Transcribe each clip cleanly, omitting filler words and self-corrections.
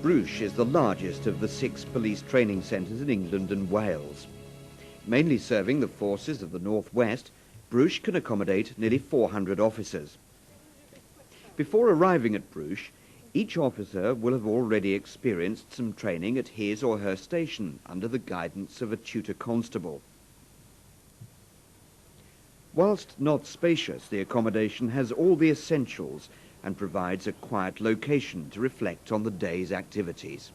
Bruche is the largest of the 6 police training centres in England and Wales. Mainly serving the forces of the northwest, Bruche can accommodate nearly 400 officers. Before arriving at Bruche, each officer will have already experienced some training at his or her station under the guidance of a tutor constable. Whilst not spacious, the accommodation has all the essentials and provides a quiet location to reflect on the day's activities.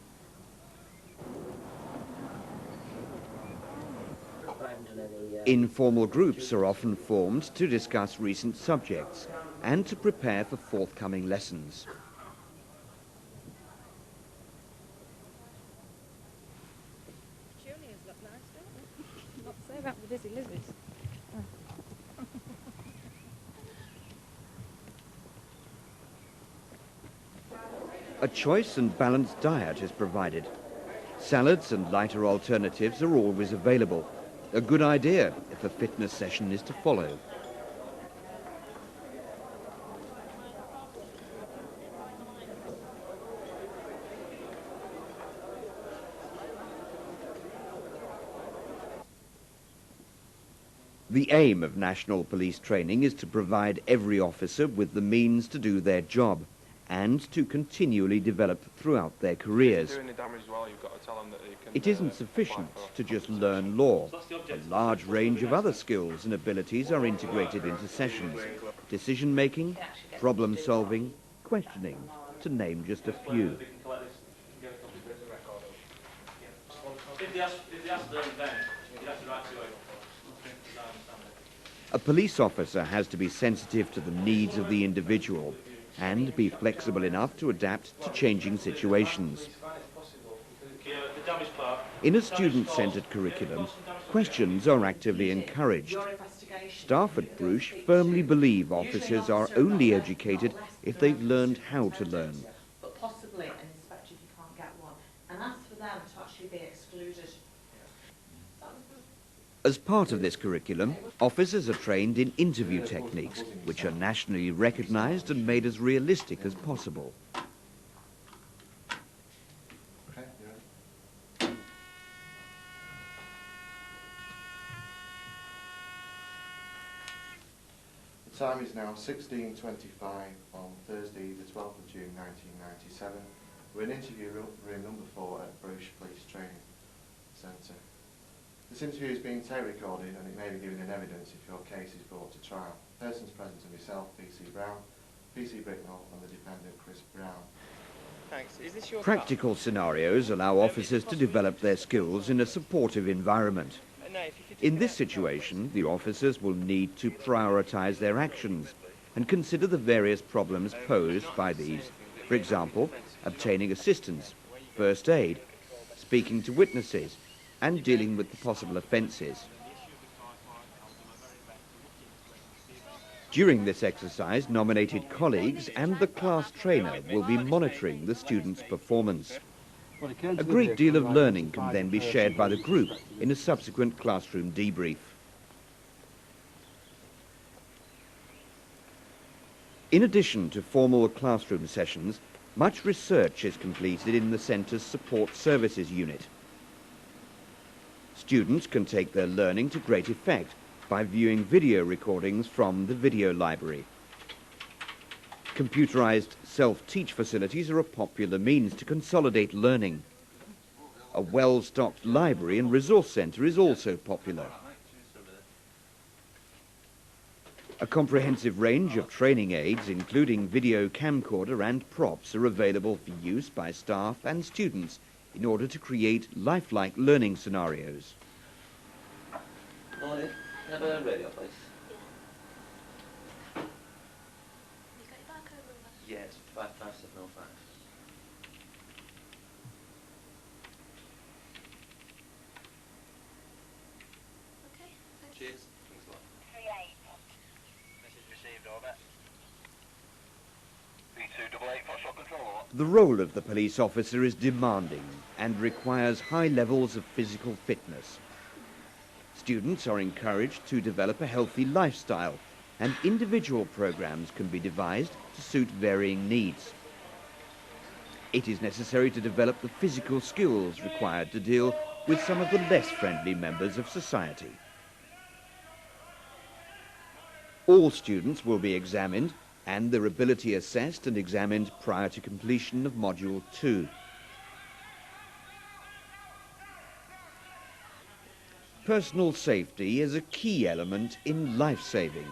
Informal groups are often formed to discuss recent subjects and to prepare for forthcoming lessons. Juniors look nice, don't they? Not to say about the busy lizards. A choice and balanced diet is provided. Salads and lighter alternatives are always available. A good idea if a fitness session is to follow. The aim of national police training is to provide every officer with the means to do their job and to continually develop throughout their careers. It isn't sufficient to just learn law. A large range of other skills and abilities are integrated into sessions. Decision-making, problem-solving, questioning, to name just a few. A police officer has to be sensitive to the needs of the individual and be flexible enough to adapt to changing situations. In a student-centred curriculum, questions are actively encouraged. Staff at Bruche firmly believe officers are only educated if they've learned how to learn. But possibly an inspector if you can't get one, and ask for them to actually be excluded. As part of this curriculum, officers are trained in interview techniques, which are nationally recognised and made as realistic as possible. The time is now 16:25 on Thursday, the 12th of June 1997. We're in interview room number 4 at Bruche Police Training Centre. This interview is being tape recorded and it may be given in evidence if your case is brought to trial. Persons present are myself, PC Brown, PC Bricknell and the defendant Chris Brown. Thanks. Is this your Practical scenarios allow officers to develop their skills in a supportive environment. In this situation, the officers will need to prioritise their actions and consider the various problems posed by these. For example, obtaining assistance, first aid, speaking to witnesses, and dealing with the possible offences. During this exercise, nominated colleagues and the class trainer will be monitoring the students' performance. A great deal of learning can then be shared by the group in a subsequent classroom debrief. In addition to formal classroom sessions, much research is completed in the centre's support services unit. Students can take their learning to great effect by viewing video recordings from the video library. Computerized self-teach facilities are a popular means to consolidate learning. A well-stocked library and resource centre is also popular. A comprehensive range of training aids, including video camcorder and props, are available for use by staff and students in order to create lifelike learning scenarios. Morning. Can I have a radio, please? You got your barcode number? Yeah, it's 55705. Okay, thanks. Cheers. Thanks a lot. 38. Message received, over. 3288, Foxtrot Control, over. The role of the police officer is demanding and requires high levels of physical fitness. Students are encouraged to develop a healthy lifestyle, and individual programs can be devised to suit varying needs. It is necessary to develop the physical skills required to deal with some of the less friendly members of society. All students will be examined and their ability assessed and examined prior to completion of Module 2. Personal safety is a key element in life-saving.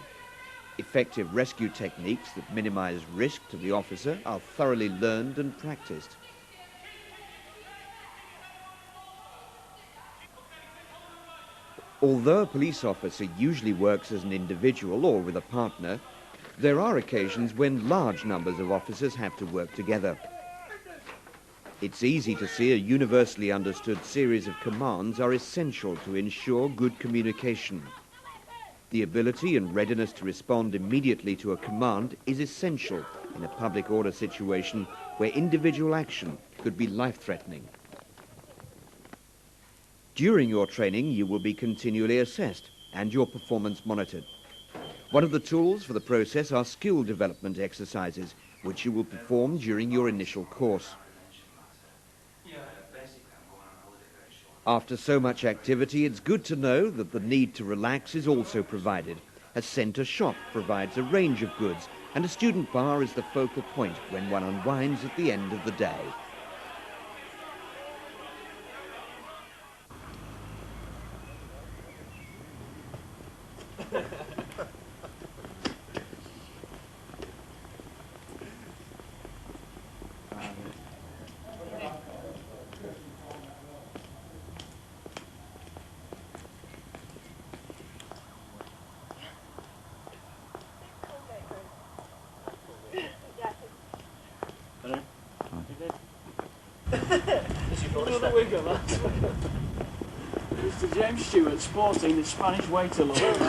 Effective rescue techniques that minimize risk to the officer are thoroughly learned and practiced. Although a police officer usually works as an individual or with a partner, there are occasions when large numbers of officers have to work together. It's easy to see a universally understood series of commands are essential to ensure good communication. The ability and readiness to respond immediately to a command is essential in a public order situation where individual action could be life-threatening. During your training, you will be continually assessed and your performance monitored. One of the tools for the process are skill development exercises, which you will perform during your initial course. After so much activity, it's good to know that the need to relax is also provided. A centre shop provides a range of goods, and a student bar is the focal point when one unwinds at the end of the day. Another wiggle, that's Mr. James Stewart sporting the Spanish waiter look. Smile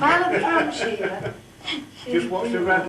at the camera, Sheila. Just watch the red